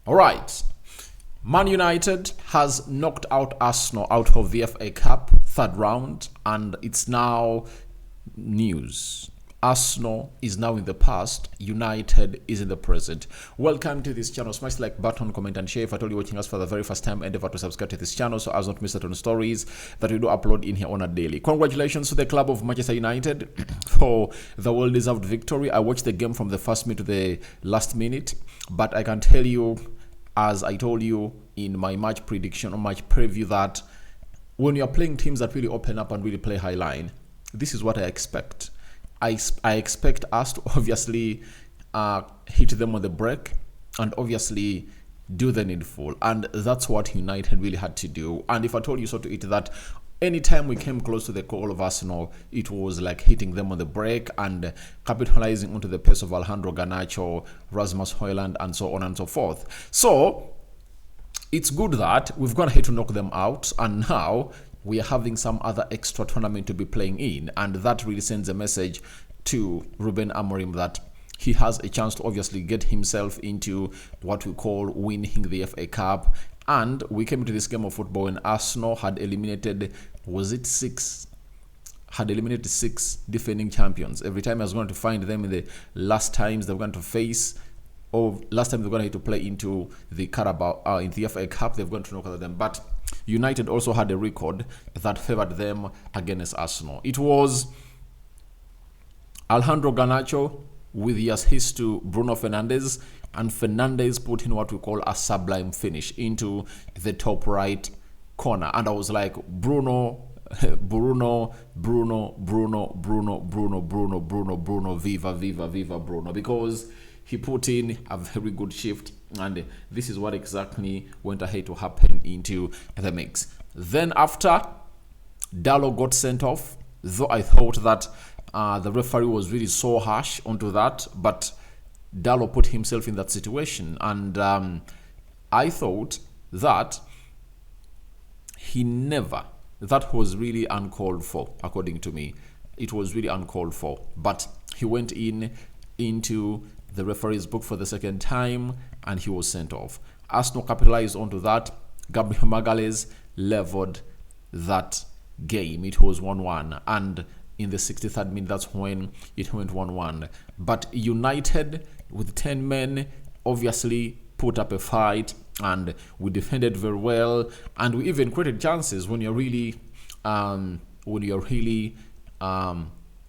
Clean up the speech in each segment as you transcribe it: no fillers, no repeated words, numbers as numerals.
All right. Man United has knocked out Arsenal out of the FA Cup third round, and it's now news. Arsenal is now in the past, United is in the present. Welcome to this channel. Smash the like button, comment and share. If at all you're watching us for the very first time, endeavor to subscribe to this channel so as not miss out on stories that we do upload in here on a daily. Congratulations to the club of Manchester United for the well-deserved victory. I watched the game from the first minute to the last minute, but I can tell you, as I told you in my match prediction or match preview, that when you're playing teams that really open up and really play high line, this is what I expect. I expect us to obviously hit them on the break and obviously do the needful. And that's what United really had to do. And if I told you so to it, that anytime we came close to the goal of Arsenal, it was like hitting them on the break and capitalizing onto the pace of Alejandro Garnacho, Rasmus Højlund, and so on and so forth. So it's good that we've gone ahead to knock them out, and now we are having some other extra tournament to be playing in, and that really sends a message to Ruben Amorim that he has a chance to obviously get himself into what we call winning the FA Cup. And we came to this game of football when Arsenal had eliminated, had eliminated six defending champions. Every time I was going to find them in the last times they were going to face, or last time they were going to play into the Carabao, in the FA Cup, they've gone to knock out them. But United also had a record that favored them against Arsenal. It was Alejandro Garnacho with the assist to Bruno Fernandes, and Fernandes put in what we call a sublime finish into the top right corner. And I was like, Bruno, viva Bruno, because he put in a very good shift, and this is what exactly went ahead to happen into the mix. Then after, Dalot got sent off, though I thought that the referee was really so harsh onto that, but Dalot put himself in that situation, and I thought that that was really uncalled for. According to me, it was really uncalled for, but he went into the referee's book for the second time and he was sent off. Arsenal capitalized onto that. Gabriel Magalhaes leveled that game. It was 1-1, and in the 63rd minute, that's when it went 1-1. But United, with 10 men, obviously put up a fight, and we defended very well, and we even created chances when you're really a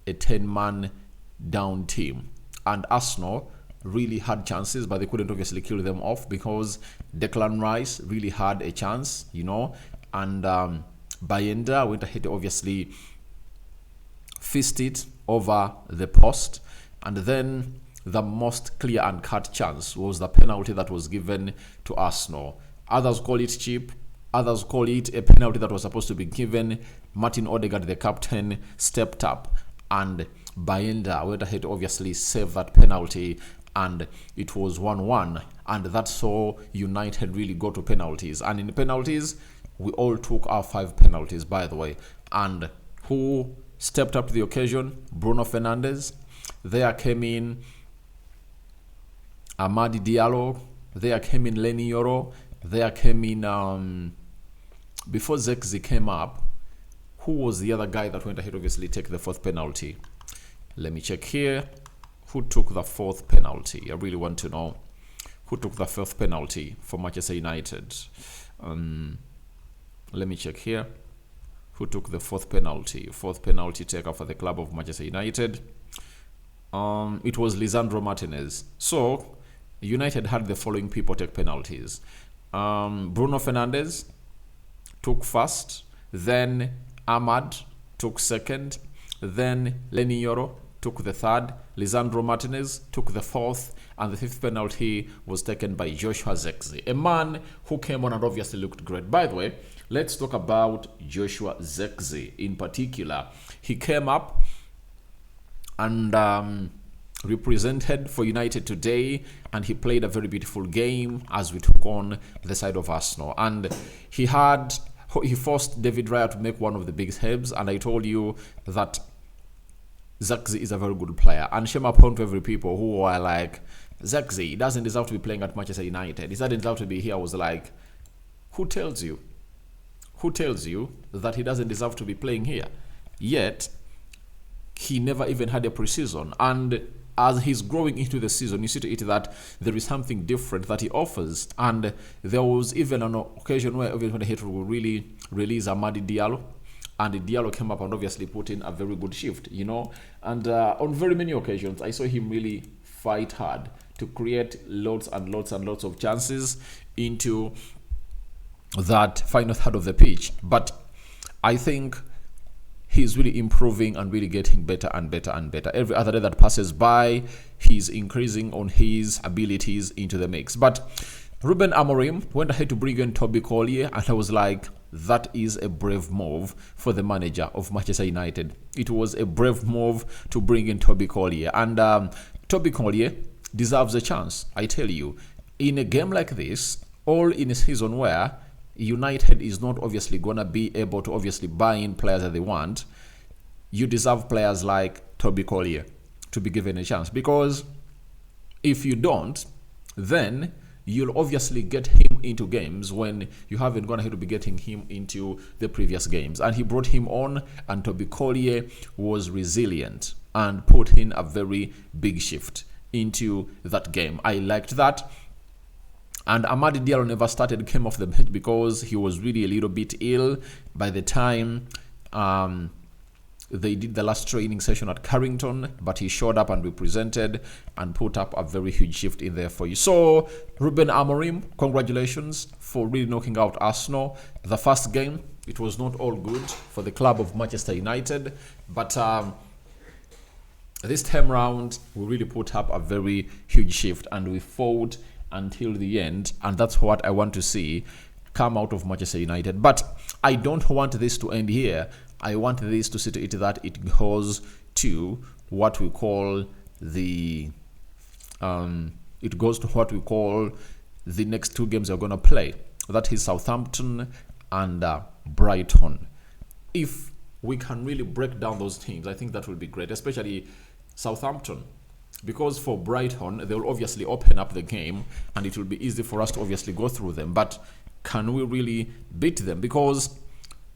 10-man down team. And Arsenal really had chances, but they couldn't obviously kill them off because Declan Rice really had a chance, and Bayenda went ahead to obviously fist it over the post. And then the most clear and cut chance was the penalty that was given to Arsenal. Others call it cheap, others call it a penalty that was supposed to be given. Martin Odegaard, the captain, stepped up, and Bayenda went ahead to obviously save that penalty, and it was 1-1, and that saw United really go to penalties. And in the penalties, we all took our 5 penalties, by the way. And who stepped up to the occasion? Bruno Fernandes. There came in Amadi Diallo. There came in Leny Yoro. There came in, before Zexi came up, who was the other guy that went ahead to obviously take the 4th penalty? Let me check here. Who took the 4th penalty? I really want to know who took the 4th penalty for Manchester United. Let me check here. Who took the 4th penalty? 4th penalty taker for the club of Manchester United. It was Lisandro Martinez. So United had the following people take penalties. Bruno Fernandes took first. Then Ahmad took second. Then Leny Yoro took the 3rd. Lisandro Martinez took the 4th, and the 5th penalty was taken by Joshua Zexi, a man who came on and obviously looked great. By the way, let's talk about Joshua Zexi in particular. He came up and represented for United today, and he played a very beautiful game as we took on the side of Arsenal. And he forced David Raya to make one of the big saves, and I told you that Zexi is a very good player. And shame upon to every people who are like, Zexi doesn't deserve to be playing at Manchester United. He doesn't deserve to be here. I was like, who tells you? Who tells you that he doesn't deserve to be playing here? Yet, he never even had a preseason. And as he's growing into the season, you see to it that there is something different that he offers. And there was even an occasion where even when the hit will really release Amadi Diallo, and Diallo came up and obviously put in a very good shift, you know. And on very many occasions, I saw him really fight hard to create lots and lots and lots of chances into that final third of the pitch. But I think he's really improving and really getting better and better and better. Every other day that passes by, he's increasing on his abilities into the mix. But Ruben Amorim went ahead to bring in Toby Collier, and I was like, that is a brave move for the manager of Manchester United. It was a brave move to bring in Toby Collier. And Toby Collier deserves a chance, I tell you. In a game like this, all in a season where United is not obviously going to be able to obviously buy in players that they want, you deserve players like Toby Collier to be given a chance. Because if you don't, then you'll obviously get him into games when you haven't gone ahead to be getting him into the previous games. And he brought him on, and Toby Collier was resilient and put in a very big shift into that game. I liked that. And Amadi Diallo never came off the bench because he was really a little bit ill by the time they did the last training session at Carrington, but he showed up and represented and put up a very huge shift in there for you. So, Ruben Amorim, congratulations for really knocking out Arsenal. The first game, it was not all good for the club of Manchester United, but this time round, we really put up a very huge shift, and we fought until the end, and that's what I want to see come out of Manchester United. But I don't want this to end here. I want this to see to it that it goes to what we call the next two games we're going to play. That is Southampton and Brighton. If we can really break down those teams, I think that will be great, especially Southampton. Because for Brighton, they will obviously open up the game and it will be easy for us to obviously go through them. But can we really beat them? Because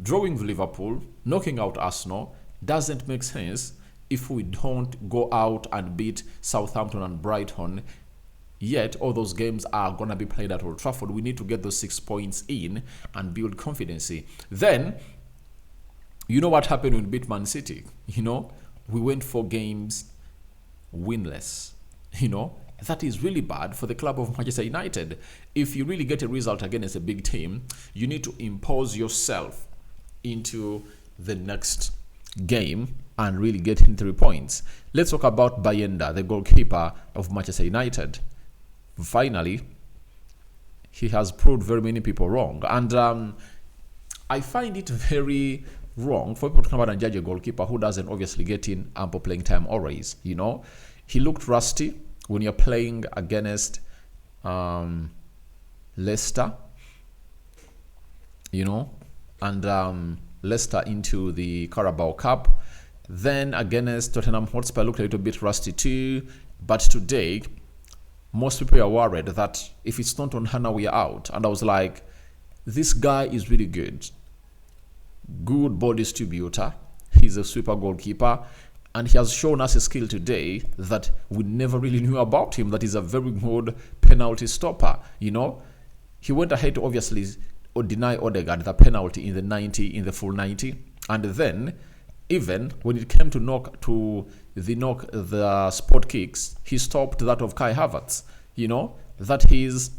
drawing Liverpool, knocking out Arsenal doesn't make sense if we don't go out and beat Southampton and Brighton. Yet all those games are going to be played at Old Trafford. We need to get those 6 points in and build confidence. Then, you know what happened when we beat Man City? You know, we went 4 games winless. You know, that is really bad for the club of Manchester United. If you really get a result against a big team, you need to impose yourself into the next game and really get in 3 points. Let's talk about Bayenda, the goalkeeper of Manchester United. Finally, he has proved very many people wrong. And I find it very wrong for people to come out and judge a goalkeeper who doesn't obviously get in ample playing time always. You know, he looked rusty when you're playing against Leicester, you know, and Leicester into the Carabao Cup. Then against Tottenham Hotspur looked a little bit rusty too. But today, most people are worried that if it's not on Hannah, we are out. And I was like, this guy is really good. Good ball distributor. He's a super goalkeeper. And he has shown us a skill today that we never really knew about him. That is a very good penalty stopper. You know, he went ahead to obviously deny Odegaard the penalty in the full 90. And then, even when it came to the spot kicks, he stopped that of Kai Havertz. You know, that is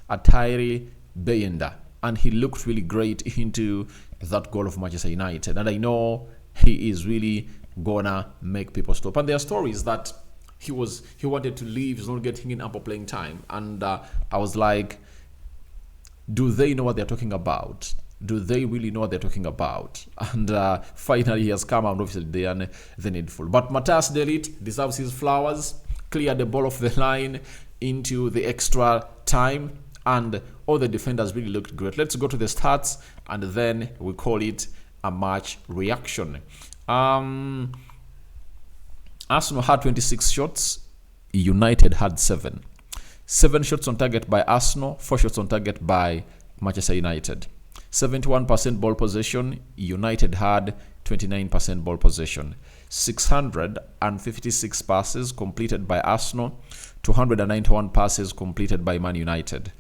a Tyree Bayenda. And he looked really great into that goal of Manchester United. And I know he is really gonna make people stop. And there are stories that he wanted to leave, he's not getting in ample playing time. And I was like, do they know what they're talking about? Do they really know what they're talking about? And finally he has come out, obviously the needful. But Matthias De Ligt deserves his flowers, cleared the ball off the line into the extra time, and all the defenders really looked great. Let's go to the stats, and then we call it a match reaction. Arsenal had 26 shots, United had 7. 7 shots on target by Arsenal, 4 shots on target by Manchester United. 71% ball possession, United had 29% ball possession. 656 passes completed by Arsenal, 291 passes completed by Man United.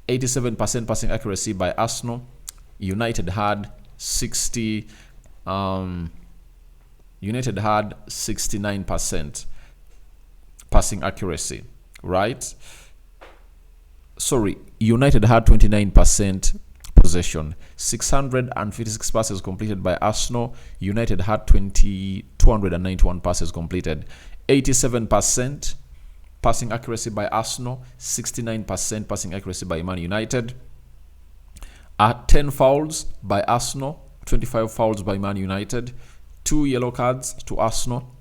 87% passing accuracy by Arsenal. United had 69% passing accuracy, right? Sorry, United had 29% possession. 656 passes completed by Arsenal. United had 291 passes completed. 87% passing accuracy by Arsenal. 69% passing accuracy by Man United. 10 fouls by Arsenal. 25 fouls by Man United. 2 yellow cards to Arsenal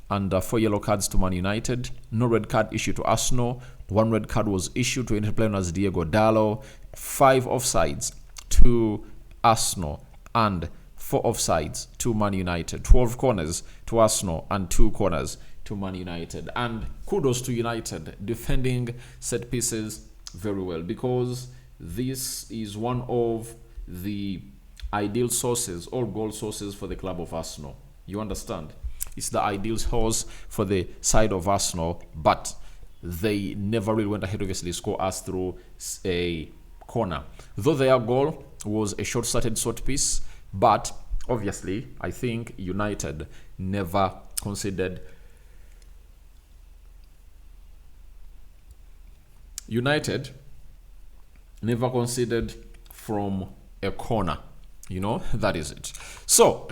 and 4 yellow cards to Man United. No red card issued to Arsenal. 1 red card was issued to United player as Diego Dallo. 5 offsides to Arsenal and 4 offsides to Man United. 12 corners to Arsenal and 2 corners to Man United. And kudos to United defending set pieces very well, because this is one of the ideal sources or goal sources for the club of Arsenal. You understand? It's the ideal source for the side of Arsenal, but they never really went ahead, obviously, score us through a corner. Though their goal was a short-sighted sort piece, but obviously, I think United never conceded. United never conceded from a corner. You know, that is it. So,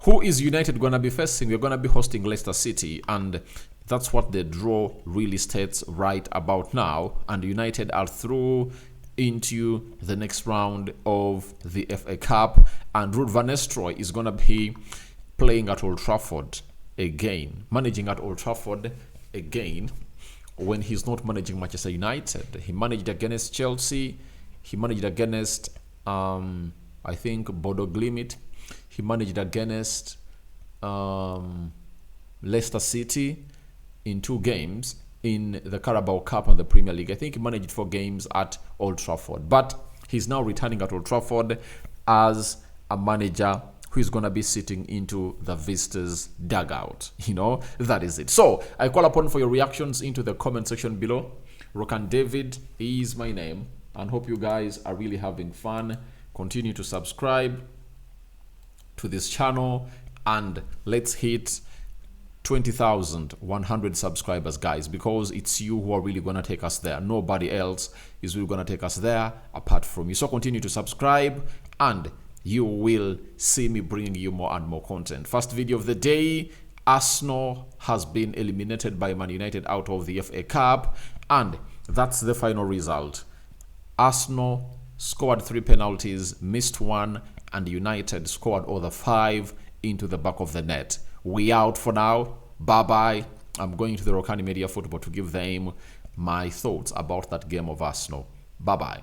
who is United going to be facing? We're going to be hosting Leicester City, and that's what the draw really states right about now. And United are through into the next round of the FA Cup, and Ruben van Nistelrooy is going to be playing at Old Trafford again, managing at Old Trafford again, when he's not managing Manchester United. He managed against Chelsea, he managed against I think Bodo Glimt, he managed against Leicester City in 2 games in the Carabao Cup and the Premier League. I think he managed 4 games at Old Trafford, but he's now returning at Old Trafford as a manager who is going to be sitting into the visitors' dugout. You know, that is it. So I call upon for your reactions into the comment section below. Rokan David is my name, and hope you guys are really having fun. Continue to subscribe to this channel, and let's hit 20,100 subscribers, guys, because it's you who are really going to take us there. Nobody else is really going to take us there apart from you. So continue to subscribe, and you will see me bringing you more and more content. First video of the day: Arsenal has been eliminated by Man United out of the FA Cup, and that's the final result. Arsenal scored 3 penalties, missed 1, and United scored all the 5 into the back of the net. We out for now. Bye-bye. I'm going to the Rokani Media Football to give them my thoughts about that game of Arsenal. Bye-bye.